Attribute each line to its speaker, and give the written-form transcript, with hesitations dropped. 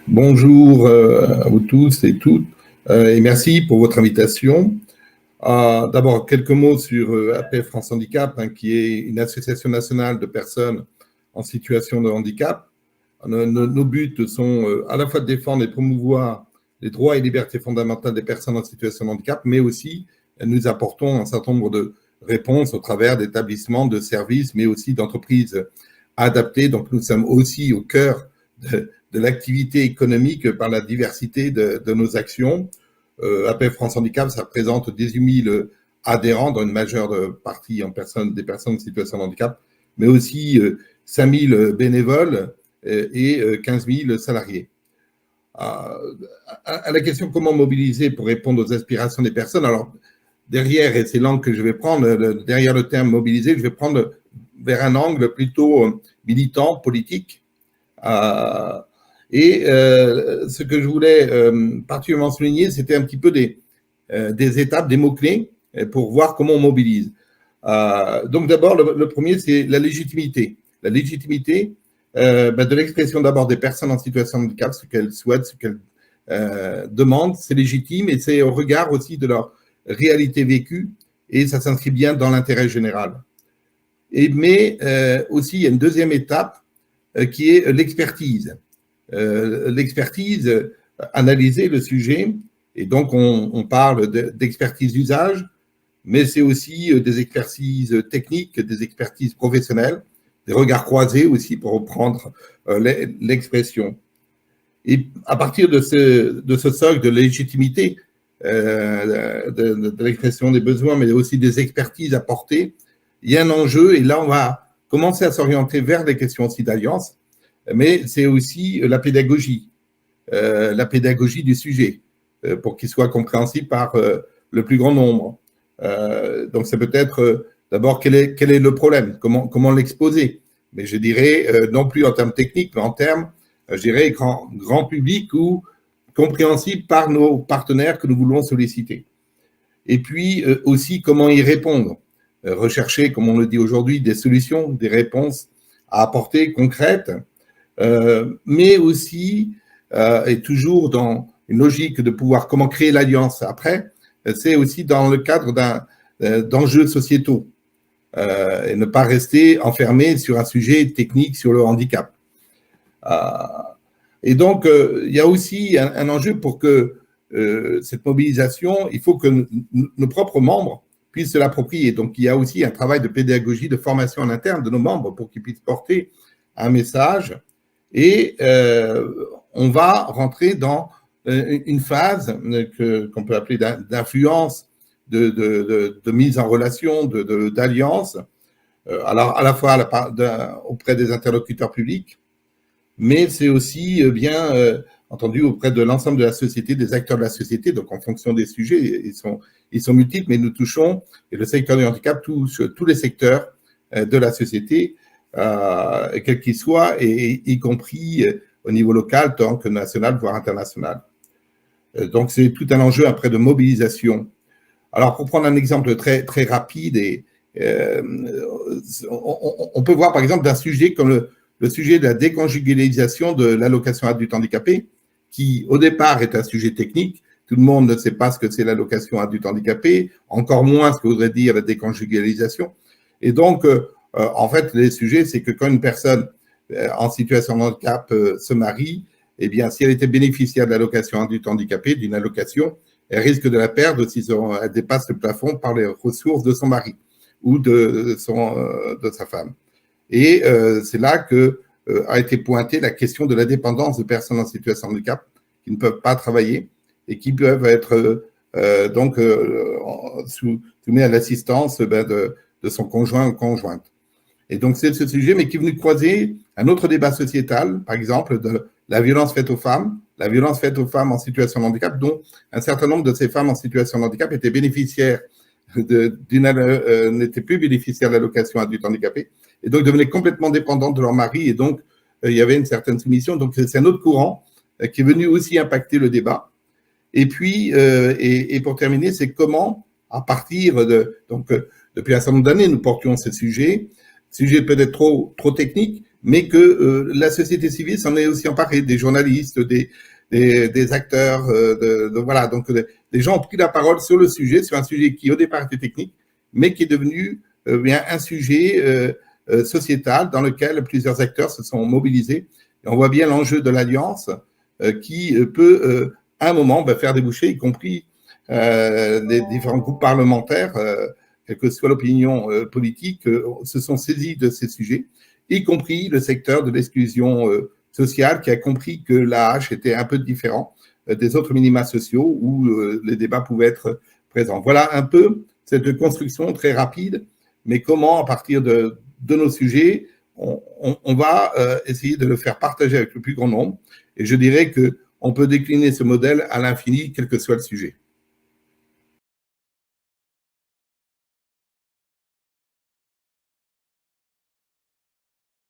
Speaker 1: Bonjour à vous tous et toutes, et merci pour votre invitation. D'abord, quelques mots sur APF France Handicap, qui est une association nationale de personnes en situation de handicap. Nos buts sont à la fois de défendre et promouvoir les droits et libertés fondamentales des personnes en situation de handicap, mais aussi nous apportons un certain nombre de réponses au travers d'établissements, de services, mais aussi d'entreprises adaptées. Donc, nous sommes aussi au cœur de l'activité économique par la diversité de nos actions. APF France Handicap, ça représente 18 000 adhérents, dans une majeure partie des personnes en situation de handicap, mais aussi 5 000 bénévoles et 15 000 salariés. À la question comment mobiliser pour répondre aux aspirations des personnes, alors derrière, et c'est l'angle que je vais prendre, derrière le terme mobiliser, je vais prendre vers un angle plutôt militant, politique. Ce que je voulais particulièrement souligner, c'était un petit peu des étapes, des mots-clés pour voir comment on mobilise. Donc d'abord, le premier, c'est la légitimité. La légitimité de l'expression d'abord des personnes en situation de handicap, ce qu'elles souhaitent, ce qu'elles demandent, c'est légitime et c'est au regard aussi de leur réalité vécue et ça s'inscrit bien dans l'intérêt général. Mais aussi, il y a une deuxième étape qui est l'expertise. L'expertise, analyser le sujet, et donc on parle d'expertise d'usage, mais c'est aussi des expertises techniques, des expertises professionnelles, des regards croisés aussi, pour reprendre l'expression. Et à partir de ce socle de légitimité, de l'expression des besoins, mais aussi des expertises apportées, il y a un enjeu, et là on va commencer à s'orienter vers des questions aussi d'alliance, mais c'est aussi la pédagogie du sujet, pour qu'il soit compréhensible par le plus grand nombre. Donc, c'est peut-être d'abord quel est le problème, comment l'exposer, mais je dirais non plus en termes techniques, mais en termes, je dirais, grand public ou compréhensible par nos partenaires que nous voulons solliciter. Et puis aussi comment y répondre, rechercher, comme on le dit aujourd'hui, des solutions, des réponses à apporter concrètes, mais aussi, et toujours dans une logique de pouvoir comment créer l'alliance après, c'est aussi dans le cadre d'enjeux sociétaux, et ne pas rester enfermé sur un sujet technique sur le handicap. Et donc, il y a aussi un enjeu pour que cette mobilisation, il faut que nos propres membres puissent se l'approprier. Donc, il y a aussi un travail de pédagogie, de formation en interne de nos membres pour qu'ils puissent porter un message. Et on va rentrer dans une phase qu'on peut appeler d'influence, de mise en relation, d'alliance, alors à la fois auprès des interlocuteurs publics, mais c'est aussi bien entendu auprès de l'ensemble de la société, des acteurs de la société. Donc en fonction des sujets, ils sont multiples, mais nous touchons, et le secteur du handicap touche tous les secteurs de la société, quel qu'il soit, et y compris au niveau local, tant que national, voire international. Donc, c'est tout un enjeu après de mobilisation. Alors, pour prendre un exemple très, très rapide, on peut voir par exemple d'un sujet comme le sujet de la déconjugalisation de l'allocation adulte handicapé, qui au départ est un sujet technique. Tout le monde ne sait pas ce que c'est l'allocation adulte handicapé, encore moins ce que voudrait dire la déconjugalisation. Et donc, en fait, les sujets, c'est que quand une personne en situation de handicap se marie, eh bien, si elle était bénéficiaire de l'allocation adulte handicapé, d'une allocation, elle risque de la perdre si elle dépasse le plafond par les ressources de son mari ou de sa femme. Et c'est là que a été pointée la question de la dépendance de personnes en situation de handicap qui ne peuvent pas travailler et qui peuvent être soumis à l'assistance de son conjoint ou conjointe. Et donc, c'est ce sujet, mais qui est venu croiser un autre débat sociétal, par exemple, de la violence faite aux femmes en situation de handicap, dont un certain nombre de ces femmes en situation de handicap étaient bénéficiaires n'étaient plus bénéficiaires de l'allocation adulte handicapé, et donc devenaient complètement dépendantes de leur mari, et donc il y avait une certaine soumission. Donc, c'est un autre courant qui est venu aussi impacter le débat. Et puis, et pour terminer, c'est comment, à partir depuis un certain nombre d'années, nous portions ces sujets peut-être trop techniques, mais que la société civile s'en est aussi emparée, des journalistes, des acteurs, voilà, donc des gens ont pris la parole sur le sujet, sur un sujet qui au départ était technique, mais qui est devenu bien un sujet sociétal dans lequel plusieurs acteurs se sont mobilisés. Et on voit bien l'enjeu de l'alliance qui peut à un moment faire déboucher, y compris les différents groupes parlementaires, quelle que soit l'opinion politique, se sont saisis de ces sujets, y compris le secteur de l'exclusion sociale qui a compris que l'AH était un peu différent des autres minima sociaux où les débats pouvaient être présents. Voilà un peu cette construction très rapide, mais comment, à partir de nos sujets, on va essayer de le faire partager avec le plus grand nombre. Et je dirais qu'on peut décliner ce modèle à l'infini, quel que soit le sujet.